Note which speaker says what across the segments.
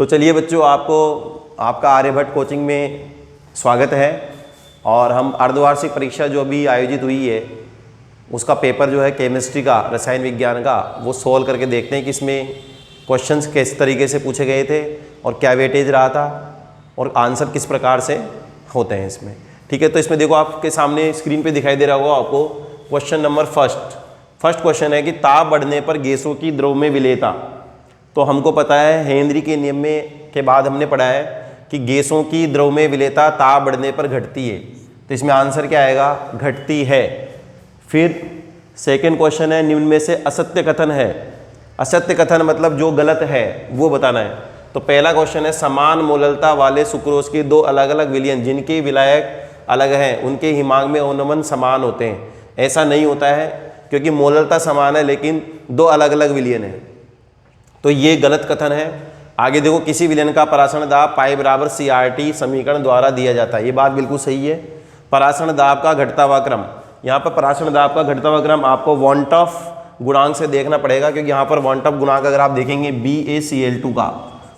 Speaker 1: तो चलिए बच्चों, आपका आर्यभट्ट कोचिंग में स्वागत है। और हम अर्धवार्षिक परीक्षा जो अभी आयोजित हुई है उसका पेपर जो है केमिस्ट्री का, रसायन विज्ञान का, वो सोल्व करके देखते हैं कि इसमें क्वेश्चंस किस तरीके से पूछे गए थे और क्या वेटेज रहा था और आंसर किस प्रकार से होते हैं इसमें। ठीक है, तो इसमें देखो आपके सामने स्क्रीन पे दिखाई दे रहा होगा आपको क्वेश्चन नंबर फर्स्ट क्वेश्चन है कि ताप बढ़ने पर गैसों की द्रव में विलेयता। तो हमको पता है हेनरी के नियम में के बाद हमने पढ़ा है कि गैसों की द्रव में विलेयता ताप बढ़ने पर घटती है। तो इसमें आंसर क्या आएगा? घटती है। फिर सेकंड क्वेश्चन है निम्न में से असत्य कथन है। असत्य कथन मतलब जो गलत है वो बताना है। तो पहला क्वेश्चन है समान मोललता वाले सुक्रोज के दो अलग अलग विलयन जिनके विलायक अलग हैं उनके हिमांक में अवनमन समान होते हैं। ऐसा नहीं होता है क्योंकि मोललता समान है लेकिन दो अलग अलग विलयन है, तो ये गलत कथन है। आगे देखो, किसी विलयन का परासरण दाब पाई बराबर CRT समीकरण द्वारा दिया जाता है। ये बात बिल्कुल सही है। परासरण दाब का घटता हुआ क्रम, यहाँ पर परासरण दाब का घटता हुआ क्रम आपको वॉन्ट ऑफ गुणांक से देखना पड़ेगा, क्योंकि यहाँ पर वॉन्ट ऑफ गुणांक अगर आप देखेंगे BaCl2 का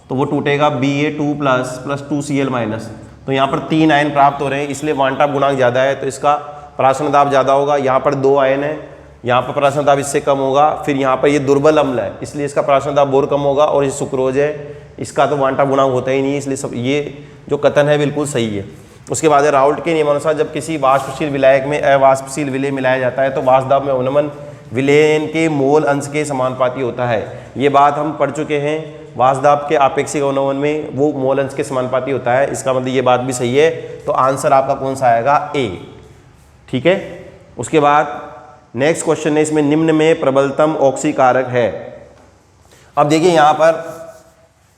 Speaker 1: तो वो टूटेगा Ba2 प्लस 2Cl-। तो यहाँ पर 3 आयन प्राप्त हो रहे हैं, इसलिए वॉन्ट ऑफ गुणांक ज़्यादा है तो इसका परासरण दाब ज़्यादा होगा। यहाँ पर 2 आयन है, यहाँ पर परासरण दाब इससे कम होगा। फिर यहाँ पर ये दुर्बल अम्ल है इसलिए इसका परासरण दाब और कम होगा। और ये सुक्रोज है, इसका तो वॉन्ट ऑफ गुणांक होता ही नहीं है, इसलिए सब ये जो कथन है बिल्कुल सही है। उसके बाद है राउल्ट के नियमानुसार जब किसी वाष्पशील विलायक में अवाष्पशील विलय मिलाया जाता है तो वाष्प दाब में अवनमन विलयन के मोल अंश के समानुपाती होता है। ये बात हम पढ़ चुके हैं, वाष्प दाब के आपेक्षिक अवनमन में वो मोल अंश के समानुपाती होता है। इसका मतलब ये बात भी सही है। तो आंसर आपका कौन सा आएगा? A। ठीक है। उसके बाद नेक्स्ट क्वेश्चन है, इसमें निम्न में प्रबलतम ऑक्सीकारक है। अब देखिए यहाँ पर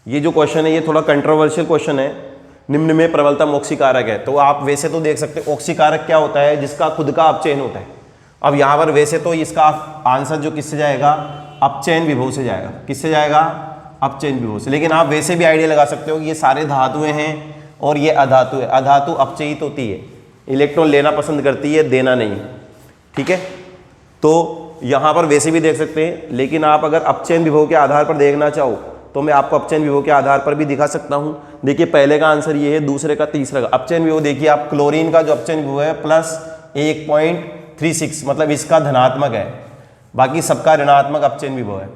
Speaker 1: ये जो क्वेश्चन है ये थोड़ा कंट्रोवर्शियल क्वेश्चन है। निम्न में प्रबलतम ऑक्सीकारक है, तो आप वैसे तो देख सकते हैं ऑक्सीकारक क्या होता है? जिसका खुद का अपचयन होता है। अब यहाँ पर वैसे तो इसका आंसर जो किससे जाएगा? अपचयन विभव से जाएगा। किससे जाएगा? अपचयन विभव से। लेकिन आप वैसे भी आइडिया लगा सकते हो कि ये सारे धातुएं हैं और ये अधातु है। अधातु अपचयित होती है, इलेक्ट्रॉन लेना पसंद करती है, देना नहीं। ठीक है, तो यहाँ पर वैसे भी देख सकते हैं, लेकिन आप अगर अपचयन विभव के आधार पर देखना चाहो तो मैं आपको अपचयन विभव के आधार पर भी दिखा सकता हूँ। देखिए पहले का आंसर ये है, दूसरे का, तीसरे का। अपचयन विभव देखिए आप, क्लोरीन का जो अपचयन विभव है +1.36, मतलब इसका धनात्मक है, बाकी सबका ऋणात्मक अपचयन विभव है।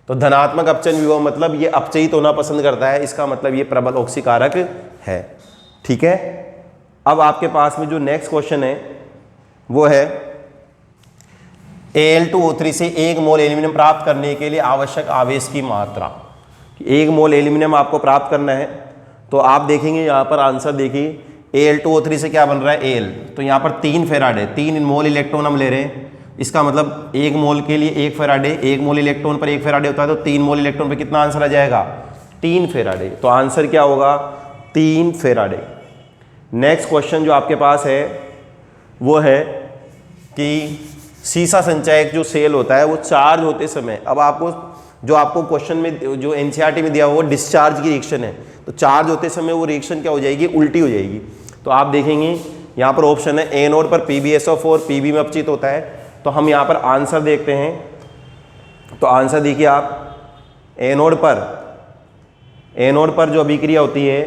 Speaker 1: तो धनात्मक अपचयन विभव मतलब ये अपचयित होना पसंद करता है, इसका मतलब ये प्रबल ऑक्सीकारक है। ठीक है। अब आपके पास में जो नेक्स्ट क्वेश्चन है वो है Al2O3 से 1 मोल एल्यूमिनियम प्राप्त करने के लिए आवश्यक आवेश की मात्रा। 1 मोल एल्यूमिनियम आपको प्राप्त करना है, तो आप देखेंगे यहाँ पर आंसर देखिए, Al2O3 से क्या बन रहा है? Al। तो यहाँ पर 3 फेराडे, 3 मोल इलेक्ट्रॉन हम ले रहे हैं। इसका मतलब 1 मोल के लिए 1 फेराडे, 1 मोल इलेक्ट्रॉन पर 1 फेराडे होता है, तो 3 मोल इलेक्ट्रॉन पर कितना आंसर आ जाएगा? 3 फेराडे। तो आंसर क्या होगा? 3 फेराडे। नेक्स्ट क्वेश्चन जो आपके पास है वो है कि सीसा संचयक जो सेल होता है वो चार्ज होते समय, अब आपको क्वेश्चन में जो NCERT में दिया हुआ वो डिस्चार्ज की रिएक्शन है, तो चार्ज होते समय वो रिएक्शन क्या हो जाएगी? उल्टी हो जाएगी। तो आप देखेंगे यहाँ पर ऑप्शन है एनोड पर PbSO4 Pb में अपचित होता है। तो हम यहाँ पर आंसर देखते हैं, तो आंसर देखिए आप, एनोड पर जो अभिक्रिया होती है,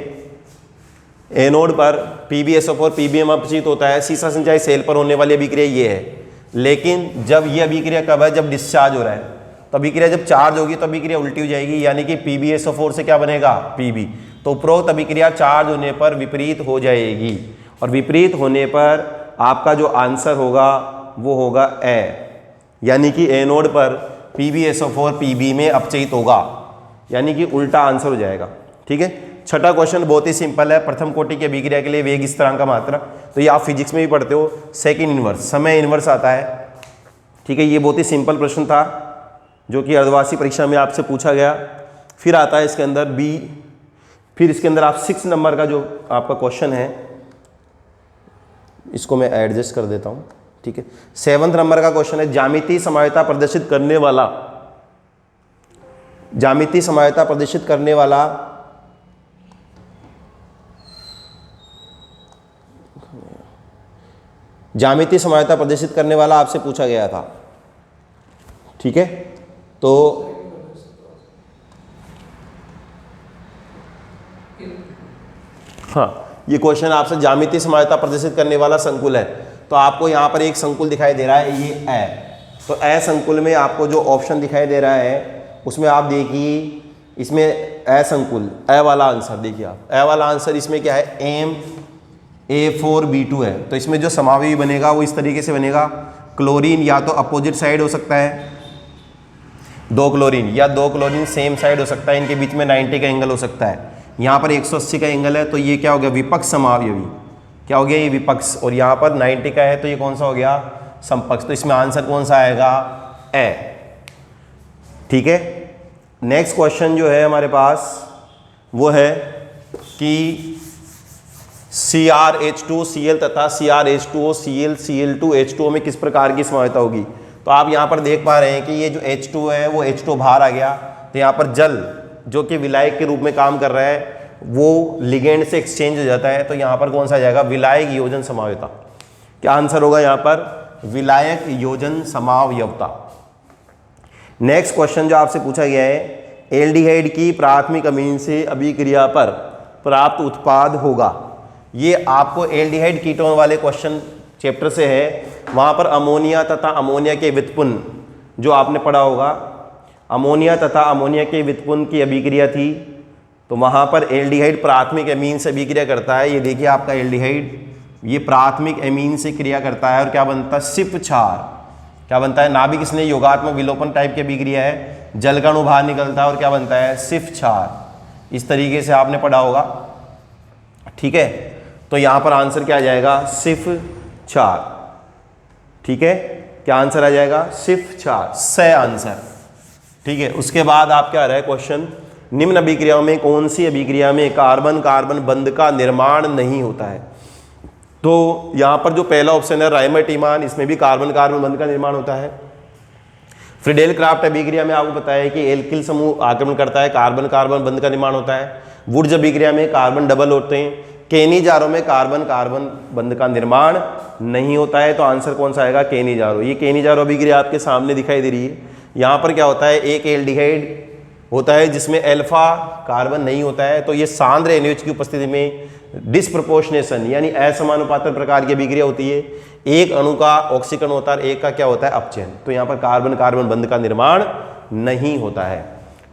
Speaker 1: एनोड पर PbSO4 Pb में अपचित होता है। सीसा संचयक सेल पर होने वाली अभिक्रिया ये है। लेकिन जब ये अभिक्रिया कब है? जब डिस्चार्ज हो रहा है। तो अभिक्रिया जब चार्ज होगी तो अभिक्रिया उल्टी हो जाएगी, यानी कि PbSO4 से क्या बनेगा? Pb। तो उपरोक्त अभिक्रिया चार्ज होने पर विपरीत हो जाएगी, और विपरीत होने पर आपका जो आंसर होगा वो होगा A, यानी कि एनोड पर PbSO4 Pb में अपचयित होगा, यानी कि उल्टा आंसर हो जाएगा। ठीक है। छठा क्वेश्चन बहुत ही सिंपल है, प्रथम कोटि की अभिक्रिया के लिए वेग स्थिरांक का मात्रक। तो ये आप फिजिक्स में भी पढ़ते हो, सेकंड इनवर्स, समय इनवर्स आता है। ठीक है, ये बहुत ही सिंपल प्रश्न था जो कि अर्धवार्षिक परीक्षा में आपसे पूछा गया। फिर आता है इसके अंदर B, फिर इसके अंदर आप 6 नंबर का जो आपका क्वेश्चन है, इसको मैं एडजस्ट कर देता हूँ। ठीक है, 7 नंबर का क्वेश्चन है ज्यामितीय समायोजकता प्रदर्शित करने वाला, ज्यामितीय समायोजकता प्रदर्शित करने वाला ज्यामितीय समायोजकता प्रदर्शित करने वाला आपसे पूछा गया था। ठीक है, तो हाँ, ये क्वेश्चन आपसे ज्यामितीय समायोजकता प्रदर्शित करने वाला संकुल है। तो आपको यहाँ पर एक संकुल दिखाई दे रहा है, ये ए। तो ए संकुल में आपको जो ऑप्शन दिखाई दे रहा है उसमें आप देखिए, इसमें ए संकुल, ए वाला आंसर देखिए आप, ए वाला आंसर इसमें क्या है, एम A4B2 है। तो इसमें जो समावयवी बनेगा वो इस तरीके से बनेगा, क्लोरीन या तो अपोजिट साइड हो सकता है, दो क्लोरीन, या दो क्लोरीन सेम साइड हो सकता है, इनके बीच में 90 का एंगल हो सकता है। यहाँ पर 180 का एंगल है, तो ये क्या हो गया, विपक्ष समावयवी। क्या हो गया, ये विपक्ष। और यहाँ पर 90 का है, तो ये कौन सा हो गया, समपक्ष। तो इसमें आंसर कौन सा आएगा, ए। ठीक है, नेक्स्ट क्वेश्चन जो है हमारे पास वो है कि CrH2Cl तथा CrH2O Cl Cl2H2O में किस प्रकार की समायोजकता होगी। तो आप यहाँ पर देख पा रहे हैं कि ये जो H2 है वो H2 बाहर आ गया, तो यहाँ पर जल जो कि विलायक के रूप में काम कर रहा है वो लिगेंड से एक्सचेंज हो जाता है। तो यहाँ पर कौन सा आ जाएगा, विलायक योजन समावयवता। क्या आंसर होगा यहाँ पर, विलायक योजन समावयवता। नेक्स्ट क्वेश्चन जो आपसे पूछा गया है, एल्डिहाइड की प्राथमिक अमीन से अभिक्रिया पर प्राप्त उत्पाद होगा। ये आपको एल्डिहाइड कीटोन वाले क्वेश्चन चैप्टर से है, वहाँ पर अमोनिया तथा अमोनिया के व्युत्पन्न जो आपने पढ़ा होगा, अमोनिया तथा अमोनिया के व्युत्पन्न की अभिक्रिया थी। तो वहाँ पर एल्डिहाइड प्राथमिक अमीन से अभिक्रिया करता है। ये देखिए आपका एल्डिहाइड, ये प्राथमिक अमीन से क्रिया करता है और क्या बनता है, सिर्फ क्षार। क्या बनता है, नाभिक इसने योगात्मक विलोपन टाइप की अभिक्रिया है, जल का अणु बाहर निकलता है और क्या बनता है, सिर्फ क्षार। इस तरीके से आपने पढ़ा होगा। ठीक है, तो यहाँ पर आंसर क्या आ जाएगा, सिर्फ क्षार। ठीक है, क्या आंसर आ जाएगा, सिर्फ क्षार, स आंसर। ठीक है, उसके बाद आप क्या आ रहा है क्वेश्चन, निम्न अभिक्रियाओं में कौन सी अभिक्रिया में कार्बन कार्बन बंध का निर्माण नहीं होता है। तो यहाँ पर जो पहला ऑप्शन है राइमर-टीमान, इसमें भी कार्बन कार्बन बंध का निर्माण होता है। फ्रीडेल क्राफ्ट अभिक्रिया में आपको पता है कि एल्किल समूह आक्रमण करता है, कार्बन कार्बन बंध का निर्माण होता है। वुड्स अभिक्रिया में कार्बन डबल होते हैं। केनीजारो में कार्बन कार्बन बंध का निर्माण नहीं होता है। तो आंसर कौन सा आएगा, केनीजारो। ये केनीजारो अभिक्रिया आपके सामने दिखाई दे रही है। यहाँ पर क्या होता है, एक एल्डिहाइड होता है जिसमें अल्फा कार्बन नहीं होता है। तो ये सांद्र NH की उपस्थिति में डिस्प्रपोर्शनेशन यानी असमानुपातर प्रकार की अभिक्रिया होती है। एक अणु का ऑक्सीकरण होता है, एक का क्या होता है, अपचयन। तो यहाँ पर कार्बन कार्बन बंध का निर्माण नहीं होता है।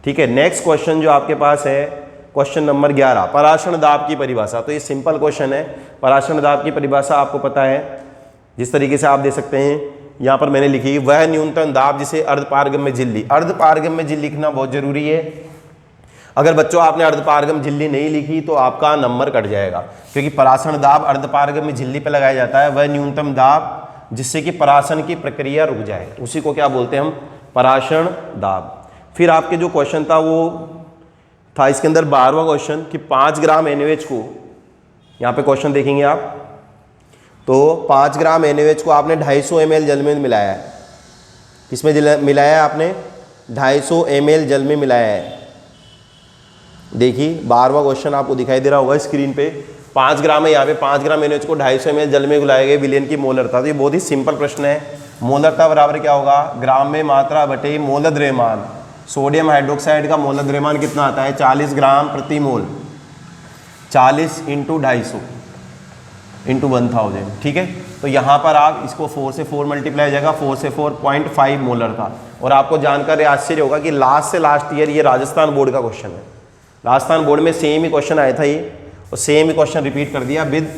Speaker 1: ठीक है, नेक्स्ट क्वेश्चन जो आपके पास है क्वेश्चन नंबर 11, पराशण दाब की परिभाषा। तो ये सिंपल क्वेश्चन है। पराशण दाब की परिभाषा आपको पता है, जिस तरीके से आप दे सकते हैं, यहाँ पर मैंने लिखी, वह न्यूनतम दाब जिसे अर्धपारगम्य झिल्ली। अर्धपारगम्य झिल्ली लिखना बहुत जरूरी है। अगर बच्चों आपने अर्धपारगम्य झिल्ली नहीं लिखी तो आपका नंबर कट जाएगा, क्योंकि पराशण दाब अर्धपारगम्य झिल्ली पर लगाया जाता है। वह न्यूनतम दाब जिससे कि पराशण की प्रक्रिया रुक जाए, उसी को क्या बोलते हैं हम, पराशण दाब। फिर आपके जो क्वेश्चन था वो था इसके अंदर 12वां क्वेश्चन कि 5 ग्राम NaOH को, यहाँ पे क्वेश्चन देखेंगे आप, तो 5 ग्राम NaOH को आपने 250 ml जल में मिलाया है। किसमें मिलाया है आपने, 250 ml जल में मिलाया है। देखिए 12वां क्वेश्चन आपको दिखाई दे रहा होगा स्क्रीन पे। 5 ग्राम है, यहाँ पे 5 ग्राम NaOH को 250 ml जल में मिलाए गए, विलयन की मोलरता। तो ये बहुत ही सिंपल प्रश्न है। मोलरता बराबर क्या होगा, ग्राम में मात्रा बटे मोल द्रव्यमान। सोडियम हाइड्रोक्साइड का मोल द्रव्यमान कितना आता है, 40 ग्राम प्रति मोल। 40 × 250 × 1000। ठीक है, तो यहाँ पर आप इसको 4 से 4 मल्टीप्लाई हो जाएगा, 4 से 4 0.5 मोलर था। और आपको जानकर आश्चर्य होगा कि लास्ट से लास्ट ईयर ये राजस्थान बोर्ड का क्वेश्चन है। राजस्थान बोर्ड में सेम ही क्वेश्चन आया था ये, और सेम ही क्वेश्चन रिपीट कर दिया, विद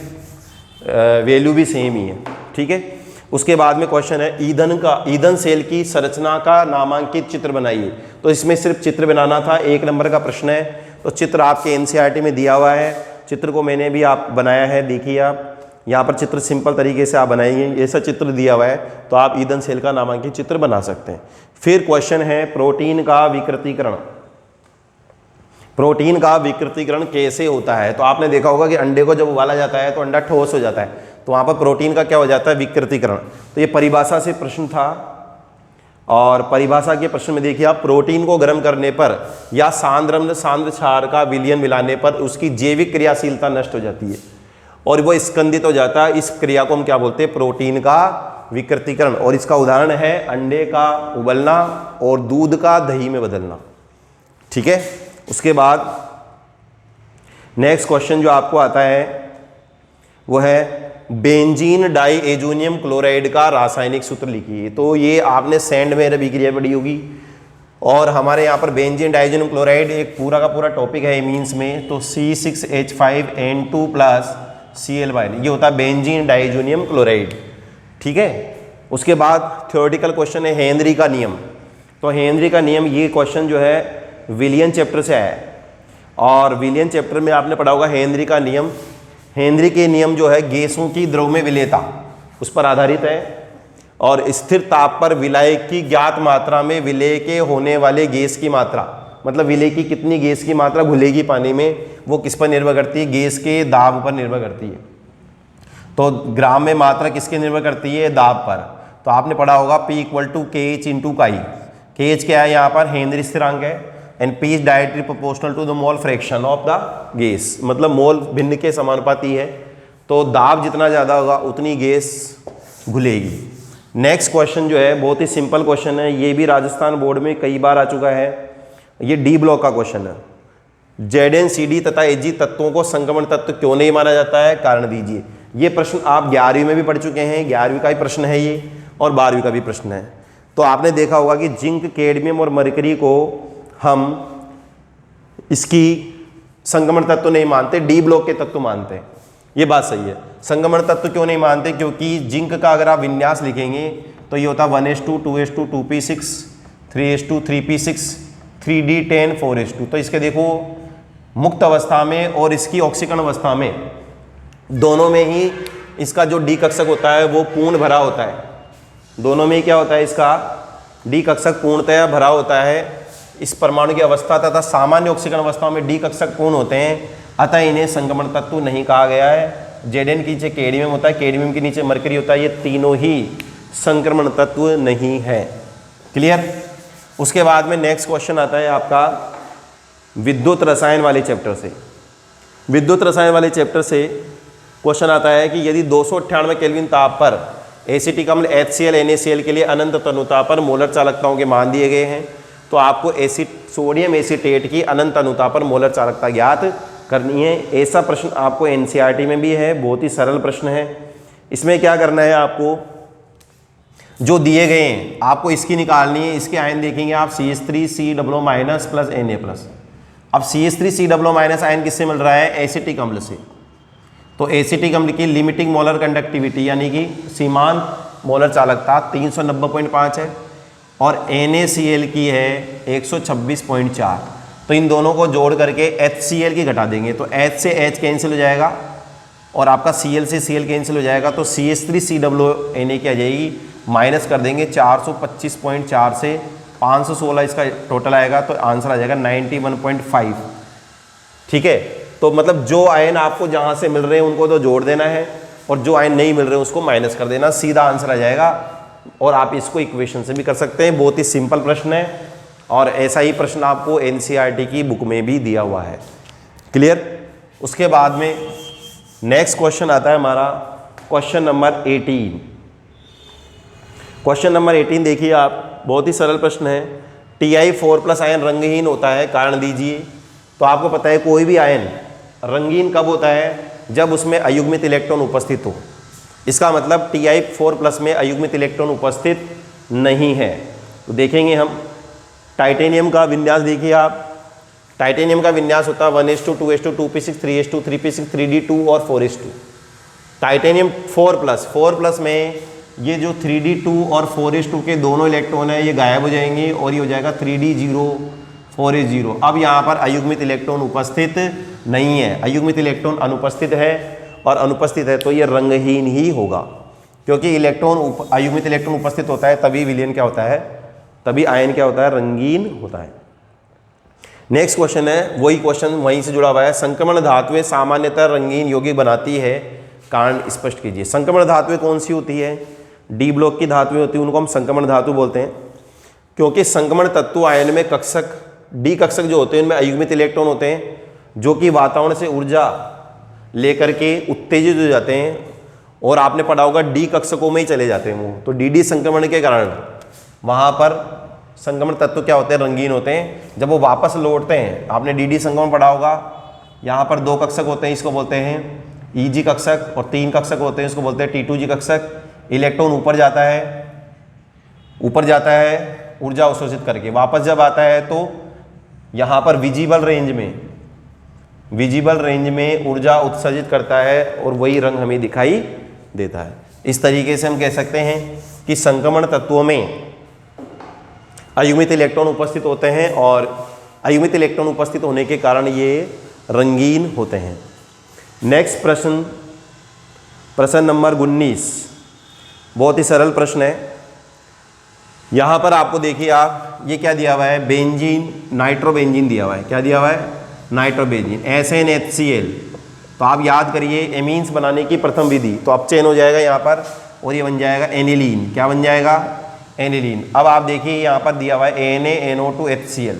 Speaker 1: वैल्यू भी सेम ही है। ठीक है, उसके बाद में क्वेश्चन है ईंधन सेल की संरचना का नामांकित चित्र बनाइए। तो इसमें सिर्फ चित्र बनाना था, 1 नंबर का प्रश्न है। तो चित्र आपके NCERT में दिया हुआ है, चित्र को मैंने भी आप बनाया है, देखिए आप यहाँ पर चित्र सिंपल तरीके से आप बनाएंगे। ऐसा चित्र दिया हुआ है तो आप ईंधन सेल का नामांकित चित्र बना सकते हैं। फिर क्वेश्चन है प्रोटीन का विकृतीकरण। प्रोटीन का विकृतीकरण कैसे होता है। तो आपने देखा होगा कि अंडे को जब उबाला जाता है तो अंडा ठोस हो जाता है, तो वहाँ पर प्रोटीन का क्या हो जाता है, विकृतीकरण। तो ये परिभाषा से प्रश्न था, और परिभाषा के प्रश्न में देखिए आप, प्रोटीन को गर्म करने पर या सांद्र क्षार का विलयन मिलाने पर उसकी जैविक क्रियाशीलता नष्ट हो जाती है और वो स्कंदित हो जाता है। इस क्रिया को हम क्या बोलते हैं, प्रोटीन का विकृतीकरण। और इसका उदाहरण है अंडे का उबलना और दूध का दही में बदलना। ठीक है, उसके बाद नेक्स्ट क्वेश्चन जो आपको आता है वो है बेंजीन डाइएजोनियम क्लोराइड का रासायनिक सूत्र लिखिए। तो ये आपने सेंड में अभिक्रिया पढ़ी होगी, और हमारे यहाँ पर बेंजीन डाइएजोनियम क्लोराइड एक पूरा का पूरा टॉपिक है मीन्स में। तो C6H5N2 प्लस Cl, ये होता है बेंजीन डाइएजोनियम क्लोराइड। ठीक है, उसके बाद थ्योरेटिकल क्वेश्चन है हेनरी का नियम। तो हेनरी का नियम, ये क्वेश्चन जो है विलियन चैप्टर से है, और विलियन चैप्टर में आपने पढ़ा होगा हेनरी का नियम। हेनरी के नियम जो है गैसों की द्रव में विलेयता उस पर आधारित है, और स्थिर ताप पर विलय की ज्ञात मात्रा में विलय के होने वाले गैस की मात्रा, मतलब विलय की कितनी गैस की मात्रा घुलेगी पानी में, वो किस पर निर्भर करती है? गैस के दाब पर निर्भर करती है। तो ग्राम में मात्रा किसके निर्भर करती है? दाब पर। तो आपने पढ़ा होगा P = KH × काई। KH क्या है यहाँ पर? हेनरी स्थिरांक है, and P is directly proportional to the mole fraction of the gas, मतलब मोल भिन्न के समानुपाती है। तो दाब जितना ज़्यादा होगा उतनी गैस घुलेगी। नेक्स्ट क्वेश्चन जो है बहुत ही सिंपल क्वेश्चन है, ये भी राजस्थान बोर्ड में कई बार आ चुका है। ये डी ब्लॉक का क्वेश्चन है। ZnCd तथा Hg तत्वों को संक्रमण तत्व क्यों नहीं माना जाता है? कारण दीजिए। ये प्रश्न आप 11वीं में भी पढ़ चुके हैं, 11वीं का ही प्रश्न है ये, और 12वीं का भी प्रश्न है। तो आपने देखा होगा कि जिंक, कैडमियम और मरकरी को हम इसकी संक्रमण तत्व नहीं मानते, डी ब्लॉक के तत्व मानते हैं। ये बात सही है। संक्रमण तत्व क्यों नहीं मानते? क्योंकि जिंक का अगर आप विन्यास लिखेंगे तो ये होता है 1s2 2s2 2p6 3s2 3p6 3d10 4s2। तो इसके देखो मुक्त अवस्था में और इसकी ऑक्सीकरण अवस्था में, दोनों में ही इसका जो डी कक्षक होता है वो पूर्ण भरा होता है। दोनों में क्या होता है? इसका डी कक्षक पूर्णतया भरा होता है। इस परमाणु की अवस्था तथा सामान्य ऑक्सीकरण अवस्थाओं में डी कक्षक पूर्ण होते हैं, अतः इन्हें संक्रमण तत्व नहीं कहा गया है। Zn के नीचे कैडमियम होता है, कैडमियम के नीचे मरकरी होता है, ये तीनों ही संक्रमण तत्व नहीं है। क्लियर? उसके बाद में नेक्स्ट क्वेश्चन आता है आपका विद्युत रसायन वाले चैप्टर से। विद्युत रसायन वाले चैप्टर से क्वेश्चन आता है कि यदि 298 केल्विन ताप पर एसिटिक अम्ल HCl NaCl के लिए अनंत तनुता पर मोलर चालकताओं के मान दिए गए हैं, तो आपको सोडियम एसीटेट की अनंत तनुता पर मोलर चालकता ज्ञात करनी है। ऐसा प्रश्न आपको NCERT में भी है, बहुत ही सरल प्रश्न है। इसमें क्या करना है? आपको जो दिए गए हैं आपको इसकी निकालनी है। इसके आयन देखेंगे आप CH3COO- प्लस Na+। अब CH3COO- आयन किससे मिल रहा है? एसिटिक अम्ल से। तो एसिटिक अम्ल की लिमिटिंग मोलर कंडक्टिविटी यानी कि सीमांत मोलर चालकता 390.5 है, और NaCl की है 126.4। तो इन दोनों को जोड़ करके HCl की घटा देंगे, तो H से H कैंसिल हो जाएगा और आपका Cl से Cl कैंसिल हो जाएगा। तो CH3COO की आ जाएगी, माइनस कर देंगे 425.4 से 516 इसका टोटल आएगा, तो आंसर आ जाएगा 91.5। ठीक है, तो मतलब जो आयन आपको जहाँ से मिल रहे हैं उनको तो जोड़ देना है, और जो आयन नहीं मिल रहे हैं उसको माइनस कर देना, सीधा आंसर आ जाएगा। और आप इसको इक्वेशन से भी कर सकते हैं, बहुत ही सिंपल प्रश्न है, और ऐसा ही प्रश्न आपको NCERT की बुक में भी दिया हुआ है। क्लियर? उसके बाद में नेक्स्ट क्वेश्चन आता है हमारा क्वेश्चन नंबर 18। क्वेश्चन नंबर 18 देखिए आप, बहुत ही सरल प्रश्न है। Ti4+ आयन रंगहीन होता है, कारण दीजिए। तो आपको पता है कोई भी आयन रंगीन कब होता है? जब उसमें अयुग्मित इलेक्ट्रॉन उपस्थित हो। इसका मतलब Ti4+ में अयुग्मित इलेक्ट्रॉन उपस्थित नहीं है। तो देखेंगे हम टाइटेनियम का विन्यास। देखिए आप, टाइटेनियम का विन्यास होता है 1s2 2s2 2p6 3s2 3p6 3d2 और 4s2। टाइटेनियम 4+ में ये जो 3d2 और 4s2 के दोनों इलेक्ट्रॉन है ये गायब हो जाएंगे, और ये हो जाएगा 3d0 4s0। अब यहाँ पर अयुग्मित इलेक्ट्रॉन उपस्थित नहीं है, अयुग्मित इलेक्ट्रॉन अनुपस्थित है, और अनुपस्थित है तो ये रंगहीन ही होगा, क्योंकि इलेक्ट्रॉन अयुग्मित इलेक्ट्रॉन उपस्थित होता है तभी विलयन क्या होता है, तभी आयन क्या होता है? रंगीन होता है। नेक्स्ट क्वेश्चन है, वही क्वेश्चन वहीं से जुड़ा हुआ है। संक्रमण धातुएं सामान्यतः रंगीन यौगिक बनाती है, कारण स्पष्ट कीजिए। संक्रमण धातुएं कौन सी होती है? डी ब्लॉक की धातुएं होती है, उनको हम संक्रमण धातु बोलते हैं, क्योंकि संक्रमण तत्व आयन में कक्षक, डी कक्षक जो होते हैं उनमें अयुग्मित इलेक्ट्रॉन होते हैं, जो कि वातावरण से ऊर्जा लेकर के उत्तेजित हो जाते हैं, और आपने पढ़ा होगा डी कक्षकों में ही चले जाते हैं वो। तो डी संक्रमण के कारण वहाँ पर संक्रमण तत्व क्या होते हैं? रंगीन होते हैं। जब वो वापस लौटते हैं, आपने डी संक्रमण पढ़ा होगा, यहाँ पर 2 कक्षक होते हैं, इसको बोलते हैं Eg कक्षक, और 3 कक्षक होते हैं, इसको बोलते हैं T2G कक्षक। इलेक्ट्रॉन ऊपर जाता है ऊर्जा अवशोषित करके, वापस जब आता है तो यहाँ पर विजिबल रेंज में ऊर्जा उत्सर्जित करता है और वही रंग हमें दिखाई देता है। इस तरीके से हम कह सकते हैं कि संक्रमण तत्वों में अयुग्मित इलेक्ट्रॉन उपस्थित होते हैं और अयुग्मित इलेक्ट्रॉन उपस्थित होने के कारण ये रंगीन होते हैं। नेक्स्ट प्रश्न नंबर 19, बहुत ही सरल प्रश्न है। यहाँ पर आपको देखिए, आप ये क्या दिया हुआ है, बेंजीन, नाइट्रोबेंजीन दिया हुआ है। क्या दिया हुआ है, नाइट्रोबेंजीन, SnHCl। तो आप याद करिए एमीन्स बनाने की प्रथम विधि, तो अब चेन हो जाएगा यहाँ पर और ये बन जाएगा एनिलीन। क्या बन जाएगा, एनिलीन। अब आप देखिए यहाँ पर दिया हुआ है NaNO2HCl,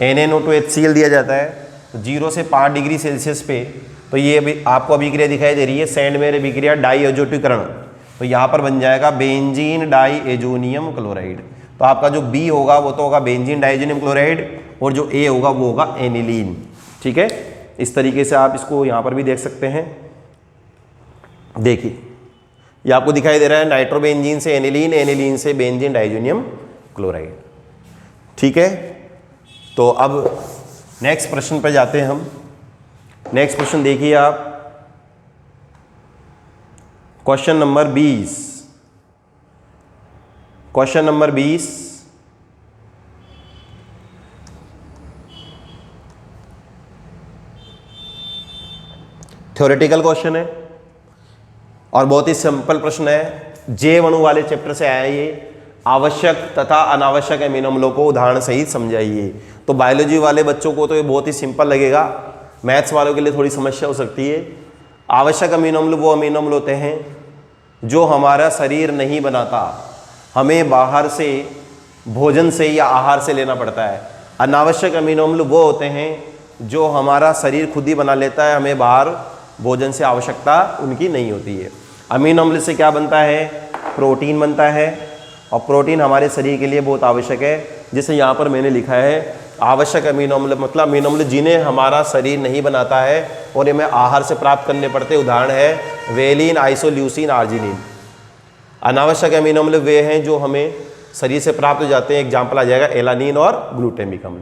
Speaker 1: NaNO2HCl दिया जाता है तो 0 से 5 डिग्री सेल्सियस पे, तो ये भी आपको अभिक्रिया दिखाई दे रही है, सैंडवेयर अभिक्रिया, डाईअज़ोटीकरण। तो यहाँ पर बन जाएगा बेंजीन डाईएजोनियम क्लोराइड। तो आपका जो बी होगा वो तो होगा बेंजीन डाईएजोनियम क्लोराइड, और जो ए होगा वो होगा एनिलीन। ठीक है, इस तरीके से आप इसको यहाँ पर भी देख सकते हैं। देखिए ये आपको दिखाई दे रहा है, नाइट्रोबेंजीन से एनिलीन, एनिलीन से बेंजीन डाईएजोनियम क्लोराइड। ठीक है, तो अब नेक्स्ट प्रश्न पर जाते हैं हम। नेक्स्ट प्रश्न देखिए आप, question number 20। Question number 20, theoretical question है और बहुत ही सिंपल प्रश्न है। जैव अणु वाले चैप्टर से आया ये। आवश्यक तथा अनावश्यक अमीनो अम्लों को उदाहरण सहित समझाइए। तो बायोलॉजी वाले बच्चों को तो ये बहुत ही सिंपल लगेगा, मैथ्स वालों के लिए थोड़ी समस्या हो सकती है। आवश्यक अमीनो अम्ल वो अमीनो अम्ल होते हैं जो हमारा शरीर नहीं बनाता, हमें बाहर से भोजन से या आहार से लेना पड़ता है। अनावश्यक अमीनो अम्ल वो होते हैं जो हमारा शरीर खुद ही बना लेता है, हमें बाहर भोजन से आवश्यकता उनकी नहीं होती है। अमीनो अम्ल से क्या बनता है, प्रोटीन बनता है, और प्रोटीन हमारे शरीर के लिए बहुत आवश्यक है। जिसे यहाँ पर मैंने लिखा है आवश्यक अमीनो अम्ल, मतलब अमीनो अम्ल जिन्हें हमारा शरीर नहीं बनाता है और ये हमें आहार से प्राप्त करने पड़ते। उदाहरण है वेलिन, आइसोल्यूसिन, आर्जिनिन। अनावश्यक अमीनो अम्ल वे हैं जो हमें शरीर से प्राप्त हो जाते हैं। एग्जाम्पल आ जाएगा एलानिन और ग्लूटामिक अम्ल।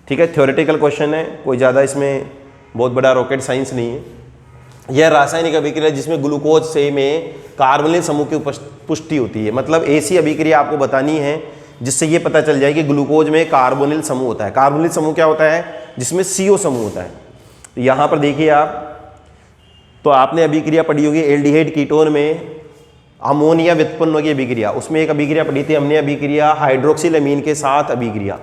Speaker 1: ठीक है, थ्योरेटिकल क्वेश्चन है, कोई ज़्यादा इसमें बहुत बड़ा रॉकेट साइंस नहीं है। यह रासायनिक अभिक्रिया जिसमें ग्लूकोज से में कार्बोनिल समूह की पुष्टि होती है। मतलब ऐसी अभिक्रिया आपको बतानी है जिससे ये पता चल जाए कि ग्लूकोज में कार्बोनिल समूह होता है। कार्बोनिल समूह क्या होता है, जिसमें CO समूह होता है। तो यहाँ पर देखिए आप, तो आपने अभिक्रिया पढ़ी होगी एल्डिहाइड कीटोन में अमोनिया व्युत्पन्न होगी अभिक्रिया। उसमें एक अभिक्रिया पढ़ी थी हमने, अभिक्रिया हाइड्रोक्सिल अमीन के साथ अभिक्रिया।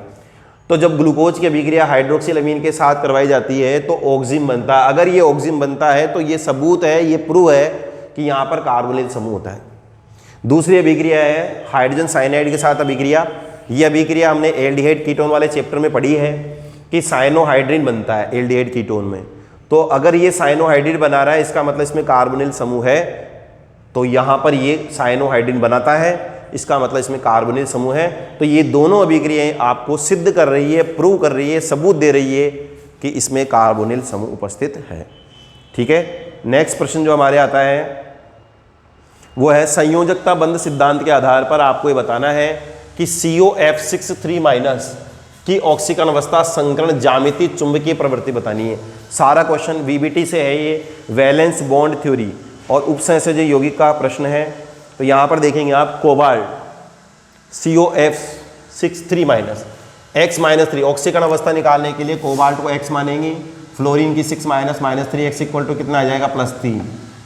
Speaker 1: तो जब ग्लूकोज की अभिक्रिया हाइड्रोक्सिल अमीन के साथ करवाई जाती है तो ऑक्जिम बनता है। अगर ये ऑक्जिम बनता है तो ये सबूत है, ये प्रूव है कि यहाँ पर कार्बोनिल समूह होता है। दूसरी अभिक्रिया है हाइड्रोजन साइनाइड के साथ अभिक्रिया। ये अभिक्रिया हमने एल्डिहाइड कीटोन वाले चैप्टर में पढ़ी है कि साइनोहाइड्रिन बनता है एल्डिहाइड कीटोन में। तो अगर ये साइनोहाइड्रिन बना रहा है इसका मतलब इसमें कार्बोनिल समूह है। तो यहाँ पर ये साइनोहाइड्रिन बनाता है, इसका मतलब इसमें कार्बोनिल समूह है। तो ये दोनों अभिक्रियाएं आपको सिद्ध कर रही है, प्रूव कर रही है, सबूत दे रही है कि इसमें कार्बोनिल समूह उपस्थित है। ठीक है, नेक्स्ट प्रश्न जो हमारे आता है वो है संयोजकता बंध सिद्धांत के आधार पर आपको ये बताना है कि COF63- की ऑक्सीकरण अवस्था संकरण ज्यामिति चुंबकीय प्रवृत्ति बतानी है। सारा क्वेश्चन VBT से है, ये वैलेंस बॉन्ड थ्योरी और उपसंयोजक यौगिक का प्रश्न है। तो यहाँ पर देखेंगे आप कोबाल्ट COF63- X-3 ऑक्सीकरण अवस्था निकालने के लिए कोबाल्ट को X मानेंगे, फ्लोरीन की 6 -3 X इक्वल टू कितना आ जाएगा +3,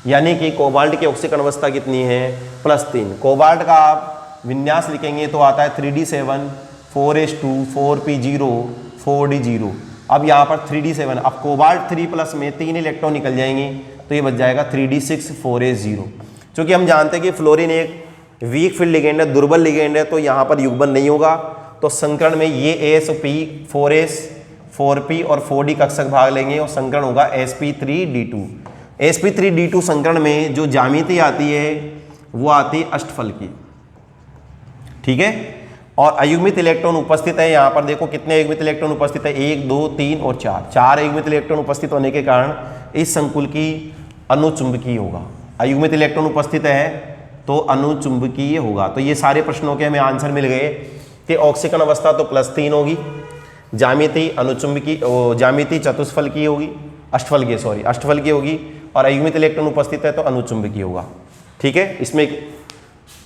Speaker 1: यानी कि कोबाल्ट की ऑक्सीकरण अवस्था कितनी है +3। कोबाल्ट का आप विन्यास लिखेंगे तो आता है 3D7 4s2 4p0 4d0। अब यहाँ पर 3d7, अब कोबाल्ट 3 प्लस में 3 इलेक्ट्रॉन निकल जाएंगे तो ये बच जाएगा 3d6 4s0। क्योंकि हम जानते हैं कि फ्लोरीन एक वीक फील्ड लिगेंड है, दुर्बल लिगेंड है, तो यहाँ पर युग्मन नहीं होगा। तो संकरण में ये AsP 4s 4p और 4d कक्षक भाग लेंगे और संकरण होगा sp3d2। sp3d2 संकरण में जो ज्यामिति आती है वो आती है अष्टफल की। ठीक है, और अयुग्मित इलेक्ट्रॉन उपस्थित है। यहाँ पर देखो कितने अयुग्मित इलेक्ट्रॉन उपस्थित है, 1 2 3 और 4 अयुग्मित इलेक्ट्रॉन उपस्थित होने के कारण इस संकुल की अनुचुंबकीय होगा। अयुग्मित इलेक्ट्रॉन उपस्थित है तो अनुचुंबकीय होगा। तो ये सारे प्रश्नों के हमें आंसर मिल गए कि ऑक्सीकरण अवस्था तो +3 होगी, ज्यामिति अनुचुंबकीय, ज्यामिति चतुष्फल की होगी, अष्टफल की होगी, और अयुग्मित इलेक्ट्रॉन उपस्थित है तो अनुचुंबकीय होगा। ठीक है, इसमें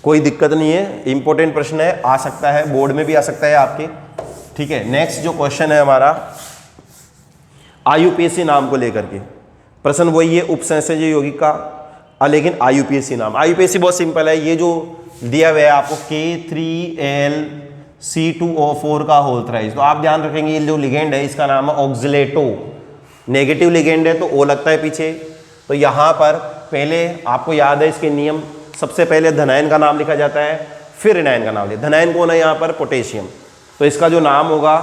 Speaker 1: कोई दिक्कत नहीं है, इंपॉर्टेंट प्रश्न है, आ सकता है, बोर्ड में भी आ सकता है आपके। ठीक है, नेक्स्ट जो क्वेश्चन है हमारा आयुपीएसी नाम को लेकर के प्रश्न वही है, उपसंयोजक यौगिक का, लेकिन आयुपीएसी नाम। आयुपीएसी बहुत सिंपल है, ये जो दिया हुआ है आपको K3Lc2O4 का होल थ्राइस, तो आप ध्यान रखेंगे ये जो लिगेंड है इसका नाम है ऑक्जिलेटो, नेगेटिव लिगेंड है तो O लगता है पीछे। तो यहाँ पर पहले आपको याद है इसके नियम, सबसे पहले धनायन का नाम लिखा जाता है, फिर ऋणायन का नाम लिखा। धनायन कौन है यहाँ पर, पोटेशियम, तो इसका जो नाम होगा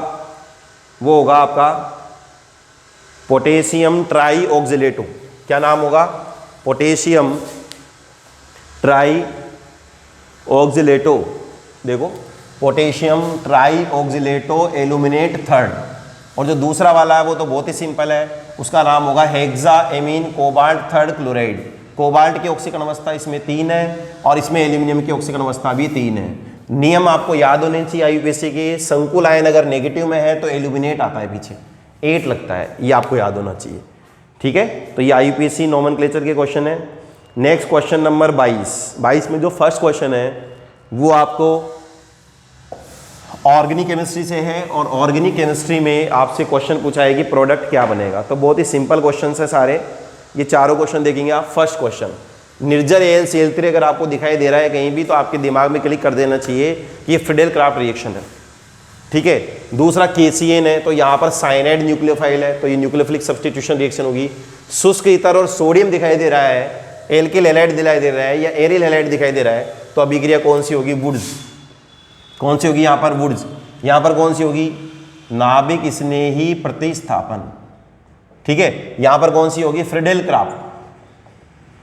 Speaker 1: वो होगा आपका पोटेशियम ट्राई ऑक्जिलेटो। क्या नाम होगा, पोटेशियम ट्राई ऑक्जिलेटो। देखो potassium tri oxalato aluminate third. और जो दूसरा वाला है वो तो बहुत ही सिंपल है, उसका नाम होगा हेक्साएमीन कोबाल्ट थर्ड क्लोराइड। कोबाल्ट की ऑक्सीकरण अवस्था इसमें 3 है और इसमें एल्यूमिनियम की ऑक्सीकरण अवस्था भी 3 है। नियम आपको याद होने चाहिए आयुपीएसी के, संकुल आयन अगर नेगेटिव में है तो एल्यूमिनेट आता है पीछे, 8 लगता है, ये आपको याद होना चाहिए। ठीक है, तो ये आयुपीएसी नोमेनक्लेचर के क्वेश्चन है। नेक्स्ट क्वेश्चन नंबर 22 में जो फर्स्ट क्वेश्चन है वो आपको ऑर्गेनिक केमिस्ट्री से है, और ऑर्गेनिक केमिस्ट्री में आपसे क्वेश्चन पूछा है कि प्रोडक्ट क्या बनेगा। तो बहुत ही सिंपल क्वेश्चन है सारे, ये चारों क्वेश्चन देखेंगे आप। फर्स्ट क्वेश्चन, निर्जल AlCl3 अगर आपको दिखाई दे रहा है कहीं भी तो आपके दिमाग में क्लिक कर देना चाहिए कि ये फ्रीडेल क्राफ्ट रिएक्शन है। ठीक है, दूसरा KCN है तो यहाँ पर साइनाइड न्यूक्लियोफाइल है तो ये न्यूक्लियोफिलिक सब्स्टिट्यूशन रिएक्शन होगी। शुष्क ईथर और सोडियम दिखाई दे रहा है, एल्किल हैलाइड दिखाई दे रहा है या एरिल हैलाइड दिखाई दे रहा है, तो अभिक्रिया कौन सी होगी, वुड्स। कौन सी होगी यहाँ पर, वुड्स। यहाँ पर कौन सी होगी, नाभिक स्नेही प्रतिस्थापन। ठीक है, यहाँ पर कौन सी होगी, फ्रीडेल क्राफ्ट।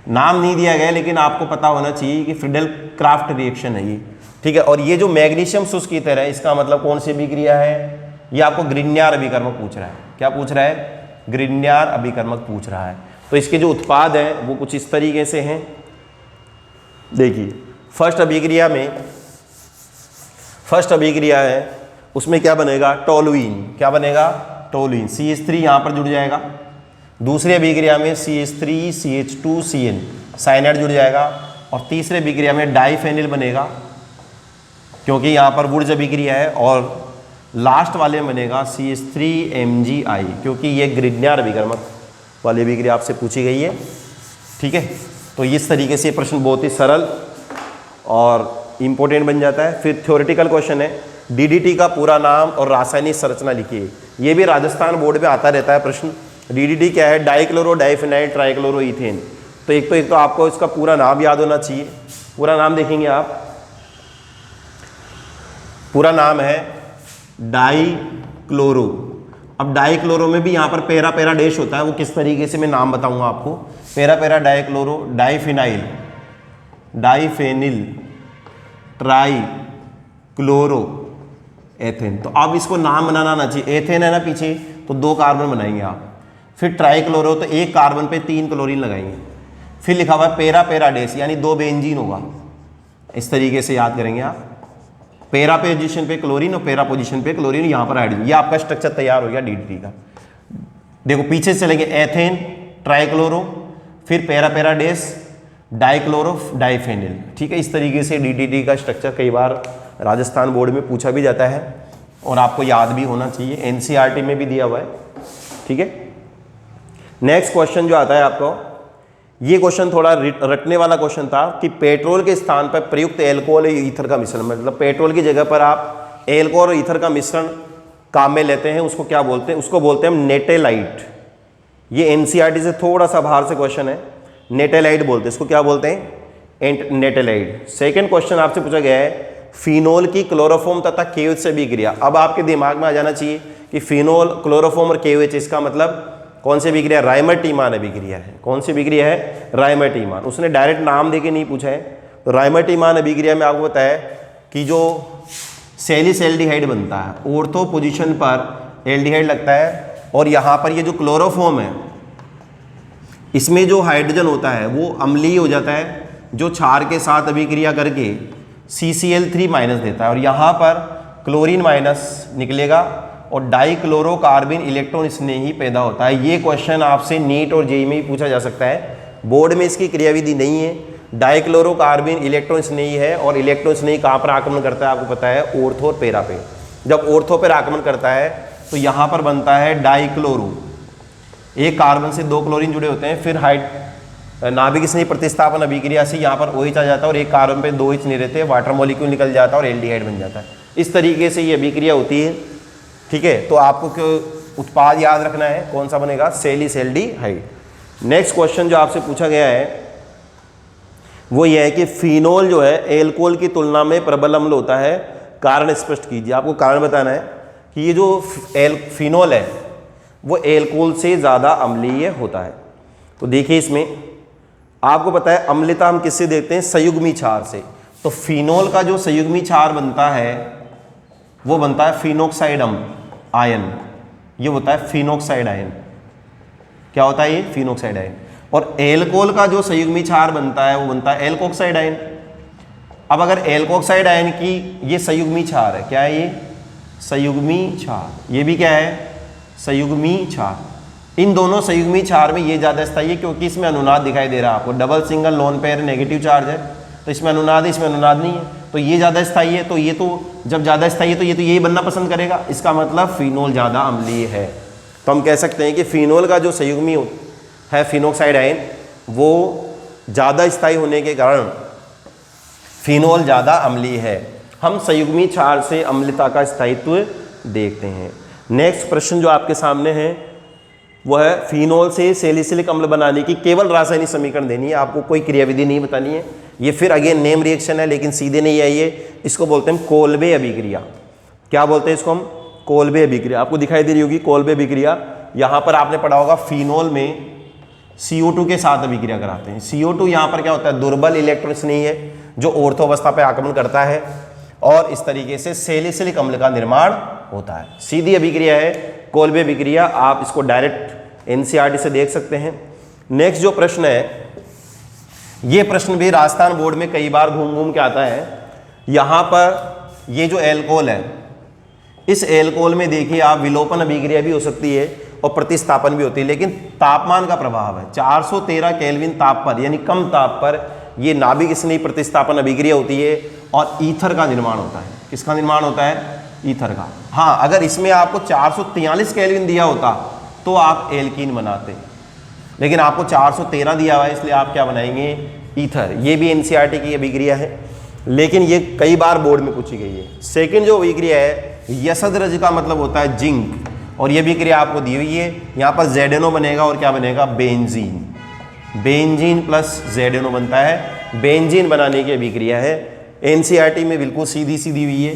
Speaker 1: नाम नहीं दिया गया लेकिन आपको पता होना चाहिए कि फ्रीडेल क्राफ्ट रिएक्शन है ये। ठीक है, और ये जो मैग्नीशियम शुष्क ईथर है इसका मतलब कौन सी अभिक्रिया है, ये आपको ग्रिग्नार अभिकर्मक पूछ रहा है। क्या पूछ रहा है, ग्रिग्नार अभिकर्मक पूछ रहा है। तो इसके जो उत्पाद हैं वो कुछ इस तरीके से हैं। देखिए फर्स्ट अभिक्रिया है, उसमें क्या बनेगा, टोलुइन। क्या बनेगा, टोलुइन, CH3 यहाँ पर जुड़ जाएगा। दूसरी अभिक्रिया में CH3CH2CN साइनाइड जुड़ जाएगा, और तीसरे अभिक्रिया में डाइफेनिल बनेगा क्योंकि यहाँ पर वुड्स अभिक्रिया है, और लास्ट वाले में बनेगा CH3MgI क्योंकि ये ग्रिग्नार अभिकर्मक वाली अभिक्रिया आपसे पूछी गई है। ठीक है, तो इस तरीके से प्रश्न बहुत ही सरल और इम्पोर्टेंट बन जाता है। फिर थ्योरेटिकल क्वेश्चन है, DDT का पूरा नाम और रासायनिक संरचना लिखिए। ये भी राजस्थान बोर्ड में आता रहता है प्रश्न। DDT क्या है, डाइक्लोरो डाइफेनाइल ट्राइक्लोरो इथेन। तो एक तो आपको इसका पूरा नाम याद होना चाहिए। पूरा नाम देखेंगे आप, पूरा नाम है डाइक्लोरो। अब डाइक्लोरो में भी यहाँ पर पैरा पैरा डैश होता है, वो किस तरीके से मैं नाम बताऊंगा आपको। Para para dichloro diphenyl diphenyl trichloro ethane. तो अब इसको नाम बनाना आना चाहिए। एथेन है ना पीछे, तो 2 कार्बन बनाएंगे आप। फिर ट्राइक्लोरो तो 1 कार्बन पे 3 क्लोरीन लगाएंगे। फिर लिखा हुआ है पैरा पैरा डैश यानी 2 बेंजीन होगा। इस तरीके से याद करेंगे आप, पैरा पोजीशन पे क्लोरीन और पैरा पोजीशन पे क्लोरीन, यहाँ पर हाइड्रोजन। ये आपका स्ट्रक्चर तैयार हो गया DDT का। देखो पीछे से चलेंगे, एथेन ट्राइक्लोरो, फिर para para dash dichloro diphenyl. ठीक है, इस तरीके से DDT का स्ट्रक्चर कई बार राजस्थान बोर्ड में पूछा भी जाता है और आपको याद भी होना चाहिए, NCERT में भी दिया हुआ है। ठीक है, नेक्स्ट क्वेश्चन जो आता है आपको, ये क्वेश्चन थोड़ा रटने वाला क्वेश्चन था कि पेट्रोल के स्थान पर प्रयुक्त एल्कोहल या ईथर का मिश्रण, मतलब पेट्रोल की जगह पर आप एल्कोहल और ईथर का मिश्रण काम में लेते हैं, उसको क्या बोलते हैं, उसको बोलते हैं नेटेलाइट। ये NCERT से थोड़ा सा बाहर से क्वेश्चन है, नेटेलाइट बोलते हैं इसको। क्या बोलते हैं, नेटेलाइट। सेकंड क्वेश्चन आपसे पूछा गया है फिनोल की क्लोरोफॉर्म तथा KOH से अभिक्रिया। अब आपके दिमाग में आ जाना चाहिए कि फिनोल, क्लोरोफॉर्म और KOH, इसका मतलब कौन सी अभिक्रिया, राइमर-टीमान अभिक्रिया है। कौन सी अभिक्रिया है, राइमर-टीमान। उसने डायरेक्ट नाम देके नहीं पूछा है। तो राइमर-टीमान अभिक्रिया में आपको पता है कि जो सैलिसैल्डिहाइड बनता है, ऑर्थो पोजीशन पर एल्डिहाइड लगता है, और यहाँ पर ये जो क्लोरोफॉर्म है इसमें जो हाइड्रोजन होता है वो अम्लीय हो जाता है, जो क्षार के साथ अभिक्रिया करके CCl3 माइनस देता है, और यहाँ पर क्लोरीन माइनस निकलेगा और डाइक्लोरोकार्बन इलेक्ट्रॉन स्नेही पैदा होता है। ये क्वेश्चन आपसे नीट और जेईई में भी पूछा जा सकता है, बोर्ड में इसकी क्रियाविधि नहीं है। डाइक्लोरोकार्बन इलेक्ट्रॉन स्नेही है, और इलेक्ट्रॉन स्नेही कहाँ पर आक्रमण करता है आपको पता है, ऑर्थो और पैरा पे। जब ऑर्थो पर आक्रमण करता है तो यहाँ पर बनता है डाइक्लोरो, एक कार्बन से 2 क्लोरीन जुड़े होते हैं, फिर नाभिक स्नेही प्रतिस्थापन अभिक्रिया से यहाँ पर OH आ जाता है और एक कार्बन पे 2 H नहीं रहते, वाटर मॉलिक्यूल निकल जाता है और एल्डिहाइड बन जाता है। इस तरीके से ये अभिक्रिया होती है। ठीक है, तो आपको उत्पाद याद रखना है, कौन सा बनेगा, सैलिसैल्डिहाइड। नेक्स्ट क्वेश्चन जो आपसे पूछा गया है वो ये है कि फिनोल जो है एल्कोहल की तुलना में प्रबल अम्ल होता है, कारण स्पष्ट कीजिए। आपको कारण बताना है कि ये जो फिनोल है वो एल्कोहल से ज़्यादा अम्लीय होता है। तो देखिए इसमें आपको पता है अम्लता हम किससे देखते हैं, संयुग्मी क्षार से। तो फिनोल का जो संयुग्मी क्षार बनता है वो बनता है फिनोक्साइड आयन, ये होता है फिनोक्साइड आयन। क्या होता है ये, फिनोक्साइड आयन। और एल्कोहल का जो संयुग्मी क्षार बनता है वो बनता है एल्कोक्साइड आयन। अब अगर एल्कोक्साइड आयन की ये संयुग्मी क्षार है, क्या है ये, संयुग्मी क्षार, ये भी क्या है, संयुग्मी क्षार। इन दोनों संयुग्मी क्षार में ये ज़्यादा स्थायी है क्योंकि इसमें अनुनाद दिखाई दे रहा है आपको, double single lone pair negative charge है, तो इसमें अनुनाद है, इसमें अनुनाद नहीं है, तो ये ज़्यादा स्थायी है। तो ये तो जब ज़्यादा स्थायी है तो ये तो यही बनना पसंद करेगा, इसका मतलब फिनोल ज़्यादा अम्लीय है। तो हम कह सकते हैं कि फिनोल का जो संयुग्मी है फिनोक्साइड आयन वो ज़्यादा स्थायी होने के कारण फिनोल ज़्यादा अम्लीय है। हम संयुग्मी क्षार से अम्लता का स्थायित्व देखते हैं। नेक्स्ट प्रश्न जो आपके सामने है वो है फिनोल से सैलिसिलिक अम्ल बनाने की केवल रासायनिक समीकरण देनी है, आपको कोई क्रियाविधि नहीं बतानी है। ये फिर अगेन नेम रिएक्शन है लेकिन सीधे नहीं है ये, इसको बोलते हैं कोल्बे अभिक्रिया। क्या बोलते हैं इसको हम, कोल्बे अभिक्रिया। आपको दिखाई दे रही होगी कोल्बे अभिक्रिया, यहाँ पर आपने पढ़ा होगा फिनोल में CO2 के साथ अभिक्रिया कराते हैं। CO2 यहाँ पर क्या होता है, दुर्बल इलेक्ट्रॉन स्नेही है जो ऑर्थो अवस्था पर आक्रमण करता है और इस तरीके से सैलिसिलिक अम्ल का निर्माण होता है। सीधी अभिक्रिया है कोल्बे अभिक्रिया, आप इसको डायरेक्ट NCERT से देख सकते हैं। नेक्स्ट जो प्रश्न है, ये प्रश्न भी राजस्थान बोर्ड में कई बार घूम घूम के आता है। यहाँ पर ये जो एल्कोहल है, इस एल्कोहल में देखिए आप विलोपन अभिक्रिया भी हो सकती है और प्रतिस्थापन भी होती है, लेकिन तापमान का प्रभाव है। 413 केल्विन ताप पर यानी कम ताप पर ये नाभिक स्नेही प्रतिस्थापन अभिक्रिया होती है और ईथर का निर्माण होता है। किसका निर्माण होता है, ईथर का। हाँ, अगर इसमें आपको 443 केल्विन दिया होता तो आप एल्कीन बनाते, लेकिन आपको 413 दिया हुआ है इसलिए आप क्या बनाएंगे, ईथर। ये भी NCERT की अभिक्रिया है लेकिन ये कई बार बोर्ड में पूछी गई है। सेकंड जो अभिक्रिया है यसदरज का मतलब होता है जिंक, और ये अभिक्रिया आपको दी हुई है। यहाँ पर ZNO बनेगा और क्या बनेगा, बेंजीन। बेंजीन प्लस ZNO बनता है, बेंजीन बनाने की अभिक्रिया है। NCERT में बिल्कुल सीधी सीधी हुई है,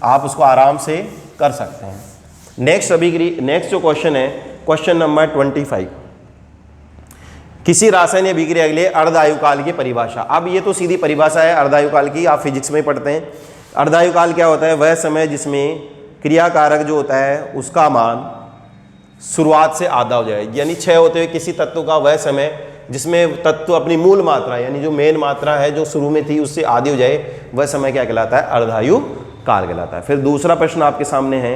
Speaker 1: आप उसको आराम से कर सकते हैं। नेक्स्ट जो क्वेश्चन है क्वेश्चन नंबर 25, किसी रासायनिक अभिक्रिया के लिए अर्धायुकाल की परिभाषा। अब ये तो सीधी परिभाषा है अर्धायुकाल की, आप फिजिक्स में पढ़ते हैं। अर्धायुकाल क्या होता है, वह समय जिसमें क्रियाकारक जो होता है उसका मान शुरुआत से आधा हो जाए, यानी 6 होते हुए किसी तत्व का वह समय जिसमें तत्व अपनी मूल मात्रा यानी जो मेन मात्रा है जो शुरू में थी उससे आधी हो जाए, वह समय क्या कहलाता है, अर्धायुकाल कहलाता है। फिर दूसरा प्रश्न आपके सामने है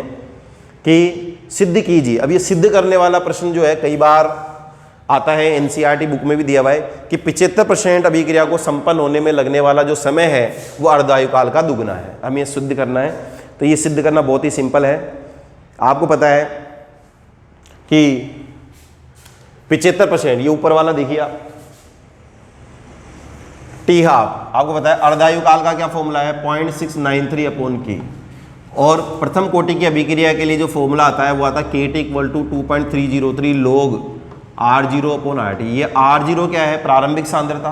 Speaker 1: कि सिद्ध कीजिए। अब ये सिद्ध करने वाला प्रश्न जो है कई बार आता है, NCERT बुक में भी दिया हुआ है कि 75% अभिक्रिया को संपन्न होने में लगने वाला जो समय है वो अर्धायुकाल का दुगना है। हमें ये सिद्ध करना है, तो ये सिद्ध करना बहुत ही सिंपल है। आपको पता है कि 75%, ये ऊपर वाला देखिए आप, T हाफ, आपको पता है अर्धायुकाल का क्या फॉर्मूला है, 0.693/K, और प्रथम कोटि की अभिक्रिया के लिए जो फॉर्मूला आता है वो आता है KT = 2.303 log R0/RT। ये R0 क्या है, प्रारंभिक सांद्रता।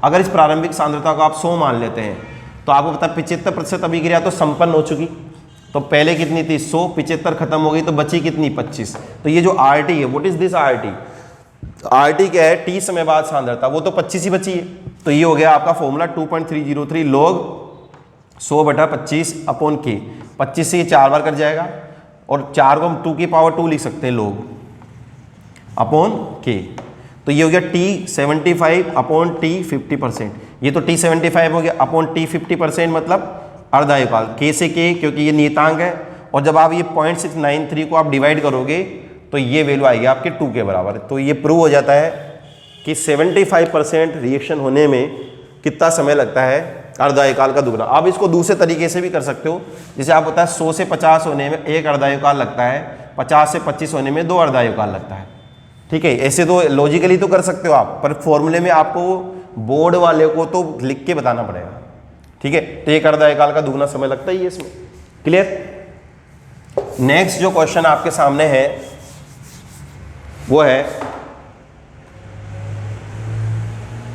Speaker 1: अगर इस प्रारंभिक सांद्रता को आप 100 मान लेते हैं तो आपको पता है 75% अभिक्रिया तो संपन्न हो चुकी, तो पहले कितनी थी 100, 75 खत्म हो गई तो बची कितनी 25। तो ये जो RT है, what is this RT, RT क्या है, T समय बाद सांद्रता, वो तो 25 ही बची है। तो ये हो गया आपका फॉर्मूला 2.303 log 100/25/K। 25 से ये 4 बार कट जाएगा और 4 को हम 2 की पावर 2 लिख सकते हैं लोग अपॉन के। तो ये हो गया T75 अपॉन T50%। ये तो T75 हो गया अपॉन T50% मतलब अर्धायुकाल के से के, क्योंकि ये नियतांक है। और जब आप ये 0.693 को आप डिवाइड करोगे तो ये वैल्यू आएगी आपके 2 के बराबर। तो ये प्रूव हो जाता है कि 75% रिएक्शन होने में कितना समय लगता है, अर्धायुकाल का दुगना। आप इसको दूसरे तरीके से भी कर सकते हो, जैसे आप होता है 100 से 50 होने में 1 अर्धायुकाल लगता है, 50 से 25 होने में 2 अर्धायुकाल लगता है। ठीक है, ऐसे तो लॉजिकली तो कर सकते हो आप, पर फॉर्मूले में आपको बोर्ड वाले को तो लिख के बताना पड़ेगा। ठीक है, तो 1 अर्धायुकाल का दुगना समय लगता ही है इसमें। क्लियर। नेक्स्ट जो क्वेश्चन आपके सामने है वो है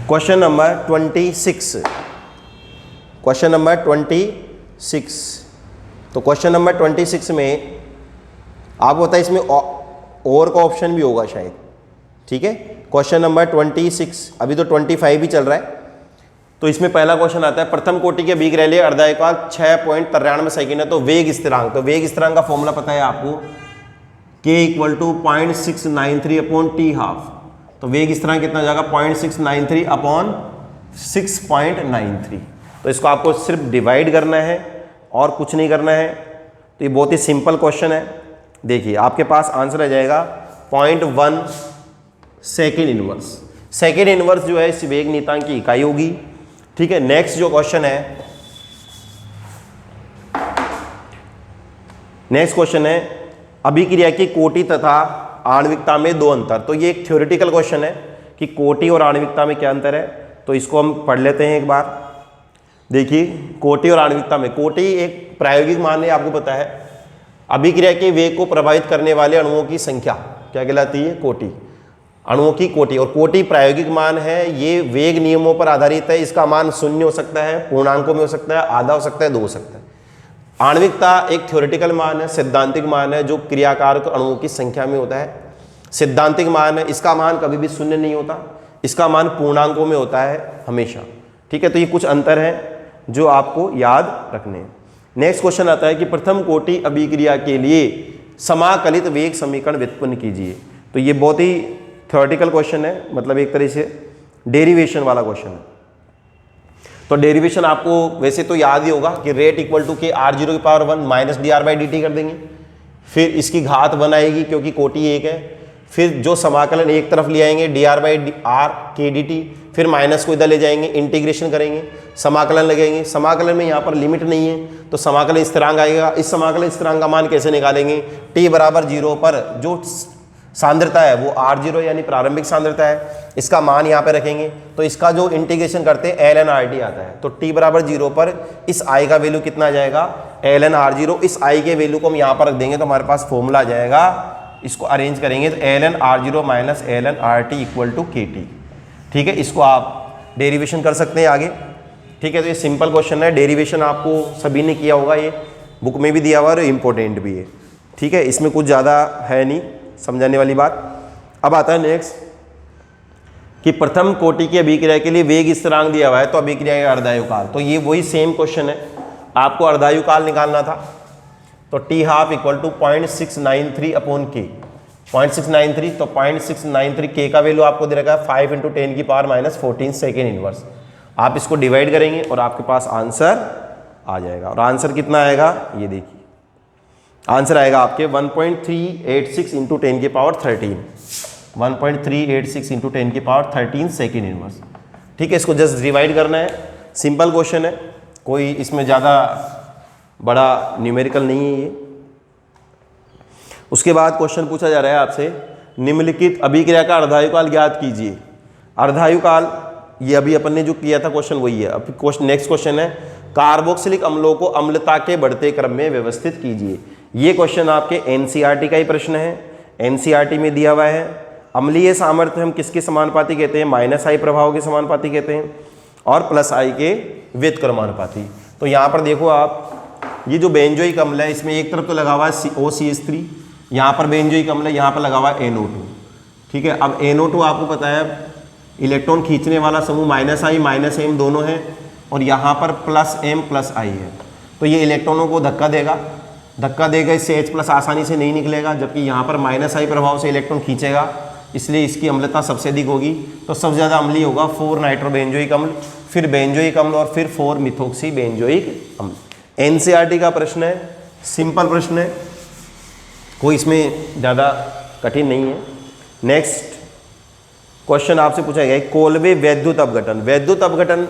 Speaker 1: क्वेश्चन नंबर 26। Question number 26। तो क्वेश्चन नंबर 26 में आपको पता है इसमें और का ऑप्शन भी होगा शायद। ठीक है, क्वेश्चन नंबर 26, अभी तो 25 ही चल रहा है। तो इसमें पहला क्वेश्चन आता है, प्रथम कोटि के बीक रैली अर्धायुकाल 6.93 सेकेंड है। तो वेग स्थिरांक, तो वेग स्थिरांक का फॉर्मूला पता है आपको, k = 0.693 अपॉन टी हाफ। तो वेग स्थिरांक कितना जाएगा 0.693 अपॉन 6.93। तो इसको आपको सिर्फ डिवाइड करना है और कुछ नहीं करना है। तो ये बहुत ही सिंपल क्वेश्चन है। देखिए आपके पास आंसर आ जाएगा 0.1 सेकेंड इनवर्स। सेकेंड इनवर्स जो है इस वेग नियतांक की इकाई होगी। ठीक है, नेक्स्ट जो क्वेश्चन है, नेक्स्ट क्वेश्चन है अभिक्रिया की कोटि तथा आणविकता में 2 अंतर। तो ये एक थ्योरेटिकल क्वेश्चन है कि कोटि और आणविकता में क्या अंतर है। तो इसको हम पढ़ लेते हैं एक बार। देखिए कोटि और आणविकता में, कोटि एक प्रायोगिक मान है, आपको पता है। अभिक्रिया के वेग को प्रभावित करने वाले अणुओं की संख्या क्या कहलाती है, कोटि। अणुओं की कोटि, और कोटि प्रायोगिक मान है, ये वेग नियमों पर आधारित है। इसका मान 0 हो सकता है, पूर्णांकों में हो सकता है, आधा हो सकता है, 2 हो सकता है। आणविकता एक थ्योरेटिकल मान है, सिद्धांतिक मान है, जो क्रियाकारक अणुओं की संख्या में होता है। सिद्धांतिक मान है, इसका मान कभी भी 0 नहीं होता, इसका मान पूर्णांकों में होता है हमेशा। ठीक है, तो ये कुछ अंतर है जो आपको याद रखने हैं। नेक्स्ट क्वेश्चन आता है कि प्रथम कोटि अभिक्रिया के लिए समाकलित वेग समीकरण व्युत्पन्न कीजिए। तो ये बहुत ही थ्योरेटिकल क्वेश्चन है, मतलब एक तरह से डेरिवेशन वाला क्वेश्चन है। तो डेरिवेशन आपको वैसे तो याद ही होगा कि रेट इक्वल टू के r0 की पावर 1 माइनस dr/dt कर देंगे, फिर इसकी घात 1 आएगी क्योंकि कोटि 1 है, फिर जो समाकलन एक तरफ ले आएंगे dr/r k dt, फिर माइनस को इधर ले जाएंगे, इंटीग्रेशन करेंगे, समाकलन लगेंगे। समाकलन में यहाँ पर लिमिट नहीं है तो समाकलन स्थिरांक आएगा। इस समाकलन स्थिरांक का मान कैसे निकालेंगे, t = 0 पर जो सांद्रता है वो r0 यानी प्रारंभिक सांद्रता है, इसका मान यहाँ पे रखेंगे। तो इसका जो इंटीग्रेशन करते हैं ln RT आता है। तो t = 0 पर इस i का वैल्यू कितना आ जाएगा, ln R0। इस i के वैल्यू को हम यहाँ पर रख देंगे तो हमारे पास फॉर्मूला आ जाएगा। इसको अरेंज करेंगे तो ln R0 minus ln RT = KT। ठीक है, इसको आप डेरिवेशन कर सकते हैं आगे। ठीक है, तो ये सिंपल क्वेश्चन है, डेरिवेशन आपको सभी ने किया होगा, ये बुक में भी दिया हुआ है और इम्पोर्टेंट भी है। ठीक है, इसमें कुछ ज़्यादा है नहीं समझाने वाली बात। अब आता है नेक्स्ट कि प्रथम कोटि की अभिक्रिया के लिए वेग स्थिरांक दिया हुआ है, तो अभिक्रिया का अर्धायुकाल। तो ये वही सेम क्वेश्चन है, आपको अर्धायुकाल निकालना था। तो t हाफ = 0.693 अपॉन k, 0.693। तो 0.693 k का वैल्यू आपको दे रखा है 5 × 10⁻14 सेकेंड इनवर्स। आप इसको डिवाइड करेंगे और आपके पास आंसर आ जाएगा। और आंसर कितना आएगा, ये देखिए आंसर आएगा आपके 1.386 × 10⁻13, 1.386 × 10⁻13 सेकेंड इनवर्स। ठीक है, इसको जस्ट डिवाइड करना है, सिंपल क्वेश्चन है, कोई इसमें ज़्यादा बड़ा न्यूमेरिकल नहीं है ये। उसके बाद क्वेश्चन पूछा जा रहा है आपसे, निम्नलिखित अभिक्रिया का अर्धायुकाल ज्ञात कीजिए। अर्धायुकाल ये अभी अपन ने जो किया था क्वेश्चन वही है। अब नेक्स्ट क्वेश्चन है, कार्बोक्सिलिक अम्लों को अम्लता के बढ़ते क्रम में व्यवस्थित कीजिए। ये क्वेश्चन आपके एनसीईआरटी का ही प्रश्न है, एनसीईआरटी में दिया हुआ है। अम्लीय सामर्थ्य हम किसके समानुपाती कहते हैं, -I प्रभाव के समानुपाती कहते हैं, और +I के व्युत्क्रमानुपाती। तो यहाँ पर देखो आप, ये जो बेंजोइक अम्ल है इसमें एक तरफ तो लगा हुआ है OCH3, यहाँ पर बेंजोइक अम्ल है, यहाँ पर लगा हुआ है NO2। ठीक है, अब NO2 आपको पता है इलेक्ट्रॉन खींचने वाला समूह -I -M दोनों है, और यहाँ पर +M +I है। तो ये इलेक्ट्रॉनों को धक्का देगा, इससे H+ आसानी से नहीं निकलेगा, जबकि यहाँ पर -I प्रभाव से इलेक्ट्रॉन खींचेगा, इसलिए इसकी अम्लता सबसे अधिक होगी। तो सबसे ज़्यादा अम्लीय होगा 4-नाइट्रोबेंजोइक अम्ल, फिर बेंजोइक अम्ल और फिर 4-मिथोक्सीबेंजोइक अम्ल। NCERT का प्रश्न है, सिंपल प्रश्न है, कोई इसमें ज़्यादा कठिन नहीं है। नेक्स्ट क्वेश्चन आपसे पूछा गया है कोल्बे वैद्युत अपघटन। वैद्युत अपघटन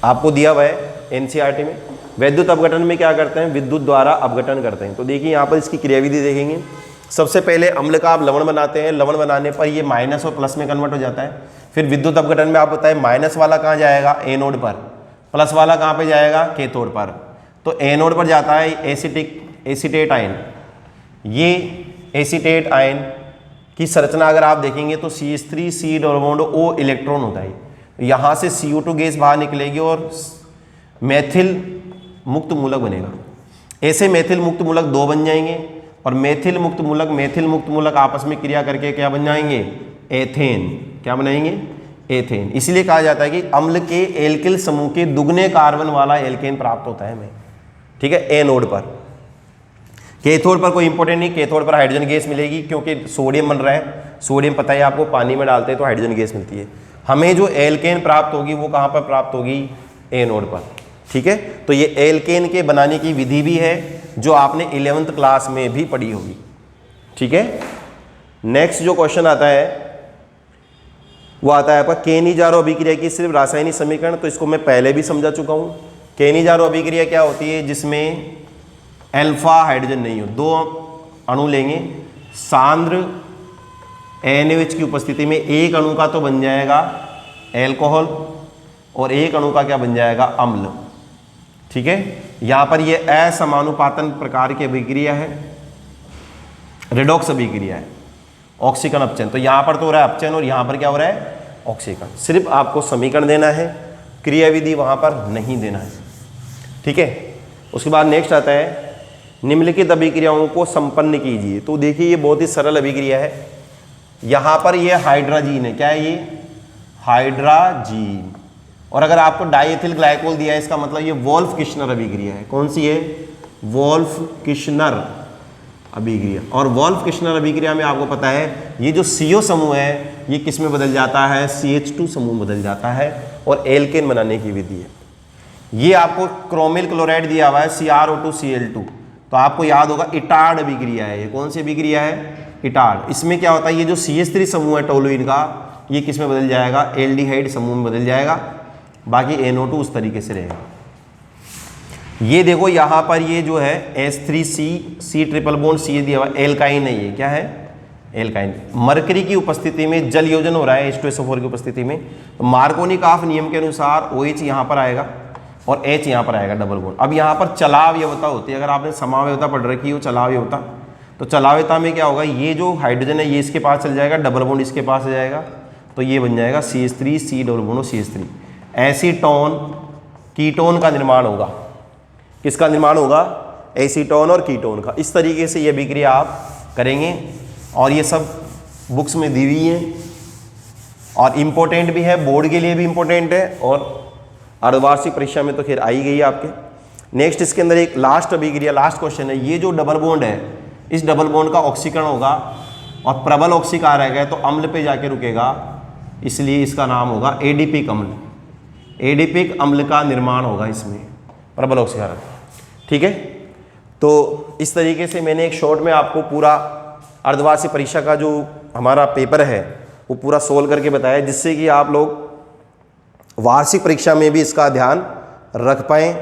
Speaker 1: आपको दिया हुआ है NCERT में। वैद्युत अपघटन में क्या करते हैं, विद्युत द्वारा अपघटन करते हैं। तो देखिए यहाँ पर इसकी क्रियाविधि देखेंगे। सबसे पहले अम्ल का आप लवण बनाते हैं, लवण बनाने पर ये माइनस और प्लस में कन्वर्ट हो जाता है। फिर विद्युत अपघटन में आप बताएं माइनस वाला कहाँ जाएगा, एनोड पर, प्लस वाला कहाँ पे जाएगा, कैथोड पर। तो एनोड पर जाता है एसीटेट आयन। ये एसीटेट आयन की संरचना अगर आप देखेंगे तो CH3 C double bond O electron होता है। यहाँ से CO2 गैस बाहर निकलेगी और मेथिल मुक्त मूलक बनेगा। ऐसे मेथिल मुक्त मूलक 2 बन जाएंगे और मेथिल मुक्त मूलक आपस में क्रिया करके क्या बन जाएंगे, एथेन। क्या बनाएंगे, एथेन। इसलिए कहा जाता है कि अम्ल के एल्किल समूह के दुगने कार्बन वाला एल्केन प्राप्त होता है हमें, ठीक है, एनोड पर। कैथोड पर कोई इंपॉर्टेंट नहीं, कैथोड पर हाइड्रोजन गैस मिलेगी क्योंकि सोडियम बन रहा है। सोडियम पता है आपको, पानी में डालते हैं तो हाइड्रोजन गैस मिलती है। हमें जो एल्केन प्राप्त होगी वो कहाँ पर प्राप्त होगी, एनोड पर, ठीक है। तो ये एल्केन के बनाने की विधि भी है जो आपने 11th क्लास में भी पढ़ी होगी, ठीक है। नेक्स्ट जो क्वेश्चन आता है वो आता है आपका केनी-जारो अभिक्रिया की सिर्फ रासायनिक समीकरण। तो इसको मैं पहले भी समझा चुका हूँ। केनी-जारो अभिक्रिया क्या होती है, जिसमें अल्फा हाइड्रोजन नहीं हो, 2 अणु लेंगे, सांद्र NaOH की उपस्थिति में एक अणु का तो बन जाएगा एल्कोहल और एक अणु का क्या बन जाएगा, अम्ल, ठीक है। यहाँ पर ये असमानुपातन प्रकार की अभिक्रिया है, रेडॉक्स अभिक्रिया है, ऑक्सीकरण अपचयन। तो यहाँ पर तो हो रहा है अपचयन और यहाँ पर क्या हो रहा है, ऑक्सीकरण। सिर्फ आपको समीकरण देना है, क्रियाविधि वहाँ पर नहीं देना है, ठीक है। उसके बाद नेक्स्ट आता है निम्नलिखित अभिक्रियाओं को संपन्न कीजिए। तो देखिए ये बहुत ही सरल अभिक्रिया है। यहाँ पर ये हाइड्राजीन है, क्या है ये, हाइड्राजीन। और अगर आपको डाइएथिल ग्लाइकोल दिया है, इसका मतलब ये वोल्फ-किश्नर अभिक्रिया है। कौन सी है, वोल्फ-किश्नर अभिक्रिया। और वोल्फ-किश्नर अभिक्रिया में आपको पता है ये जो CO समूह है ये किस में बदल जाता है, CH2 समूह बदल जाता है और एल्केन बनाने की विधि है। ये आपको क्रोमिल क्लोराइड दिया हुआ है CrO2Cl2, तो आपको याद होगा इटार्ड अभिक्रिया है। ये कौन सी अभिक्रिया है, इटार्ड। इसमें क्या होता है, ये जो CH3 समूह है टोलुइन का, ये किस में बदल जाएगा, एल्डिहाइड समूह में बदल जाएगा। बाकी NO2 उस तरीके से रहेगा। ये देखो यहाँ पर ये जो है H3C ट्रिपल बॉन्ड C दिया हुआ, एल्काइन है। ये क्या है, एल्काइन। मरकरी की उपस्थिति में जल योजन हो रहा है H2SO4 की उपस्थिति में। तो मार्कोनिकॉफ नियम के अनुसार OH यहाँ पर आएगा और H यहाँ पर आएगा डबल बॉन्ड। अब यहाँ पर चलावयवता होती है, अगर आपने समावयवता पढ़ रखी हो, चलावयवता, तो चलावयवता में क्या होगा, ये जो हाइड्रोजन है ये इसके पास चल जाएगा, डबल बॉन्ड इसके पास आ जाएगा, तो ये बन जाएगा CH3 C double bond CH3। Acetone ketone का निर्माण होगा। किसका निर्माण होगा, एसीटोन और कीटोन का। इस तरीके से ये अभिक्रिया आप करेंगे और ये सब बुक्स में दी हुई है और इम्पोर्टेंट भी है, बोर्ड के लिए भी इम्पोर्टेंट है और अर्धवार्षिक परीक्षा में तो खैर आई गई है आपके। नेक्स्ट इसके अंदर एक लास्ट अभिक्रिया, लास्ट क्वेश्चन है। ये जो डबल बॉन्ड है, इस डबल बॉन्ड का ऑक्सीकरण होगा और प्रबल ऑक्सीकार रहेगा तो अम्ल पे जाके रुकेगा, इसलिए इसका नाम होगा एडिपिक अम्ल। एडिपिक अम्ल का निर्माण होगा इसमें, प्रबल ऑक्सीकरण, ठीक है। तो इस तरीके से मैंने एक शॉर्ट में आपको पूरा अर्धवार्षिक परीक्षा का जो हमारा पेपर है वो पूरा सोल्व करके बताया, जिससे कि आप लोग वार्षिक परीक्षा में भी इसका ध्यान रख पाएँ।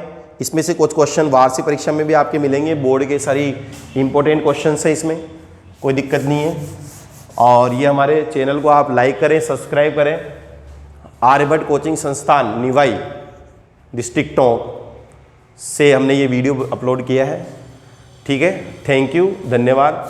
Speaker 1: इसमें से कुछ क्वेश्चन वार्षिक परीक्षा में भी आपके मिलेंगे, बोर्ड के सारी इंपॉर्टेंट क्वेश्चन है, इसमें कोई दिक्कत नहीं है। और ये हमारे चैनल को आप लाइक करें, सब्सक्राइब करें। आर्यभट्ट कोचिंग संस्थान निवाई डिस्ट्रिक्ट टोंक से हमने ये वीडियो अपलोड किया है, ठीक है। थैंक यू, धन्यवाद।